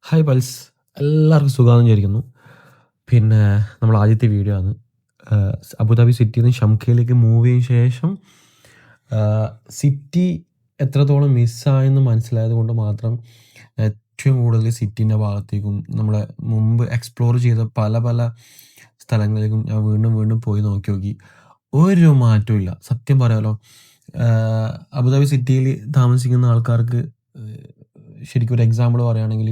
Hi pulse, എല്ലാവർക്കും സുഖമാണെന്ന് വിചാരിക്കുന്നു. പിന്നെ നമ്മൾ ആദ്യത്തെ വീഡിയോ ആണ്. അബുദാബി സിറ്റിയിൽ നിന്ന് ഷംഖയിലേക്ക് മൂവ് ചെയ്തതിന് ശേഷം സിറ്റി എത്രത്തോളം മിസ്സായെന്ന് മനസ്സിലായത് കൊണ്ട് മാത്രം ഏറ്റവും കൂടുതൽ സിറ്റീൻ്റെ ഭാഗത്തേക്കും നമ്മളെ മുമ്പ് എക്സ്പ്ലോർ ചെയ്ത പല പല സ്ഥലങ്ങളിലേക്കും ഞാൻ വീണ്ടും വീണ്ടും പോയി നോക്കി. ഒരു മാറ്റവും ഇല്ല. സത്യം പറയാലോ, അബുദാബി സിറ്റിയിൽ താമസിക്കുന്ന ആൾക്കാർക്ക് ശരിക്കും ഒരു എക്സാമ്പിൾ പറയുകയാണെങ്കിൽ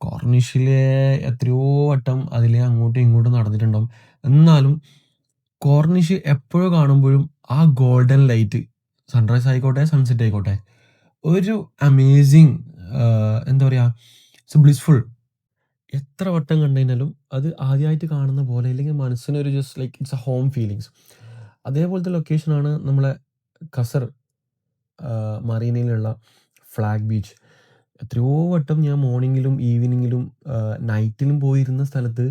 കോർണിഷിലെ എത്രയോ വട്ടം അതിലെ അങ്ങോട്ടും ഇങ്ങോട്ടും നടന്നിട്ടുണ്ടാവും. എന്നാലും കോർണിഷ് എപ്പോഴും കാണുമ്പോഴും ആ ഗോൾഡൻ ലൈറ്റ്, സൺറൈസ് ആയിക്കോട്ടെ സൺസെറ്റ് ആയിക്കോട്ടെ, ഒരു അമേസിങ്, എന്താ പറയുക, ഇറ്റ്സ് ബ്ലിസ്ഫുൾ. എത്ര വട്ടം കണ്ടുകഴിഞ്ഞാലും അത് ആദ്യമായിട്ട് കാണുന്ന പോലെ, അല്ലെങ്കിൽ മനസ്സിനൊരു just like it's A home feelings. അതേപോലത്തെ ലൊക്കേഷനാണ് നമ്മളെ ഖസർ മറീനയിലുള്ള ഫ്ലാഗ് ബീച്ച്. എത്രയോ വട്ടം ഞാൻ മോർണിംഗിലും ഈവനിങ്ങിലും നൈറ്റിലും പോയിരുന്ന സ്ഥലത്ത്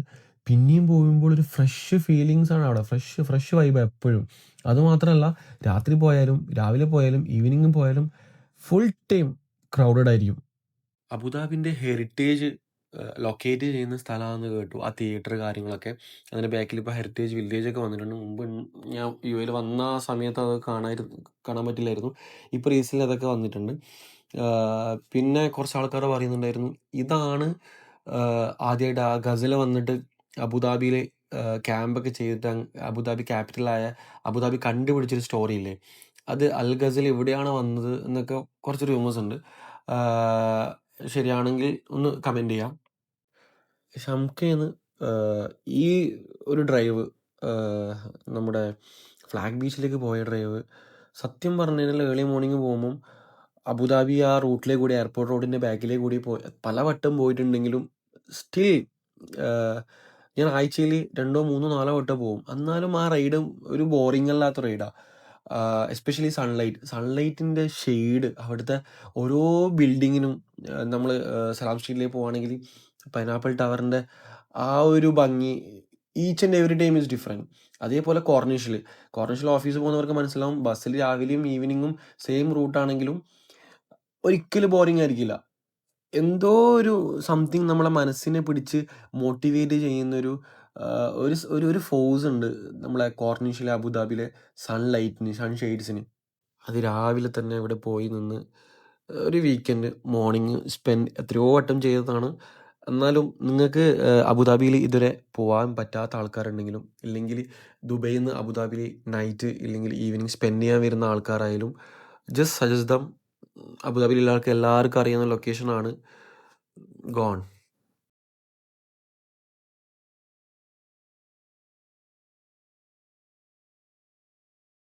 പിന്നെയും പോകുമ്പോൾ ഒരു ഫ്രഷ് ഫീലിങ്സ് ആണ് അവിടെ. ഫ്രഷ് വൈബ് എപ്പോഴും. അതുമാത്രമല്ല, രാത്രി പോയാലും രാവിലെ പോയാലും ഈവനിങ്ങും പോയാലും ഫുൾ ടൈം ക്രൗഡഡ് ആയിരിക്കും. അബുദാബിൻ്റെ ഹെറിറ്റേജ് ലൊക്കേറ്റ് ചെയ്യുന്ന സ്ഥലമാണെന്ന് കേട്ടു, ആ തിയേറ്റർ കാര്യങ്ങളൊക്കെ. അതിൻ്റെ ബാക്കിൽ ഇപ്പോൾ ഹെറിറ്റേജ് വില്ലേജൊക്കെ വന്നിട്ടുണ്ട്. മുമ്പ് ഞാൻ യു എയിൽ വന്ന ആ സമയത്ത് അത് കാണാൻ പറ്റില്ലായിരുന്നു. ഇപ്പോൾ റീസെൻ്റ് അതൊക്കെ വന്നിട്ടുണ്ട്. പിന്നെ കുറച്ച് ആൾക്കാർ പറയുന്നുണ്ടായിരുന്നു, ഇതാണ് ആദ്യമായിട്ട് ആ ഗസൽ വന്നിട്ട് അബുദാബിയിൽ ക്യാമ്പൊക്കെ ചെയ്തിട്ട് അബുദാബി ക്യാപിറ്റലായ അബുദാബി കണ്ടുപിടിച്ചൊരു സ്റ്റോറി ഇല്ലേ, അത് അൽ ഗസൽ എവിടെയാണ് വന്നത് എന്നൊക്കെ കുറച്ച് റൂമേഴ്സ് ഉണ്ട്. ശരിയാണെങ്കിൽ ഒന്ന് കമൻറ്റ് ചെയ്യാം. ഷംഖയിൽ ഈ ഒരു ഡ്രൈവ്, നമ്മുടെ ഫ്ലാഗ് ബീച്ചിലേക്ക് പോയ ഡ്രൈവ്, സത്യം പറഞ്ഞു കഴിഞ്ഞാൽ ഏർലി മോർണിംഗ് പോകുമ്പം അബുദാബി ആ റൂട്ടിലേക്ക് കൂടി, എയർപോർട്ട് റോഡിൻ്റെ ബാക്കിലേക്ക് കൂടി പലവട്ടം പോയിട്ടുണ്ടെങ്കിലും സ്റ്റിൽ ഞാൻ ആഴ്ചയിൽ 2, 3, 4 വട്ടം പോകും. എന്നാലും ആ റൈഡ് ഒരു ബോറിംഗ് അല്ലാത്ത റൈഡാണ്. എസ്പെഷ്യലി സൺലൈറ്റിൻ്റെ ഷെയ്ഡ്, അവിടുത്തെ ഓരോ ബിൽഡിങ്ങിനും, നമ്മൾ സലാം സ്ട്രീറ്റിലേക്ക് പോവുകയാണെങ്കിൽ പൈനാപ്പിൾ ടവറിൻ്റെ ആ ഒരു ഭംഗി, each and every time is different. അതേപോലെ കോർണിഷിൽ ഓഫീസിൽ പോകുന്നവർക്ക് മനസ്സിലാവും, ബസ്സിൽ രാവിലെയും ഈവനിങ്ങും സെയിം റൂട്ടാണെങ്കിലും ഒരിക്കലും ബോറിംഗ് ആയിരിക്കില്ല. എന്തോ ഒരു സംതിങ് നമ്മളെ മനസ്സിനെ പിടിച്ച് മോട്ടിവേറ്റ് ചെയ്യുന്നൊരു ഒരു ഫോഴ്സ് ഉണ്ട് നമ്മളെ കോർണിഷിലെ അബുദാബിയിലെ സൺലൈറ്റിന്, സൺഷെയ്ഡ്സിന്. അത് രാവിലെ തന്നെ ഇവിടെ പോയി നിന്ന് ഒരു വീക്കെൻഡ് മോർണിംഗ് സ്പെൻഡ് എത്രയോ വട്ടം ചെയ്തതാണ്. എന്നാലും നിങ്ങൾക്ക് അബുദാബിയിൽ ഇതുവരെ പോകാൻ പറ്റാത്ത ആൾക്കാരുണ്ടെങ്കിലും, ഇല്ലെങ്കിൽ ദുബൈയിൽ നിന്ന് അബുദാബിയിൽ നൈറ്റ് ഇല്ലെങ്കിൽ ഈവനിങ് സ്പെൻഡ് ചെയ്യാൻ വരുന്ന ആൾക്കാരായാലും, ജസ്റ്റ് സജസ്റ്റ് ദം. അബുദാബിയിലുള്ള ആൾക്ക് എല്ലാവർക്കും അറിയുന്ന ലൊക്കേഷനാണ്. ഗോൺ.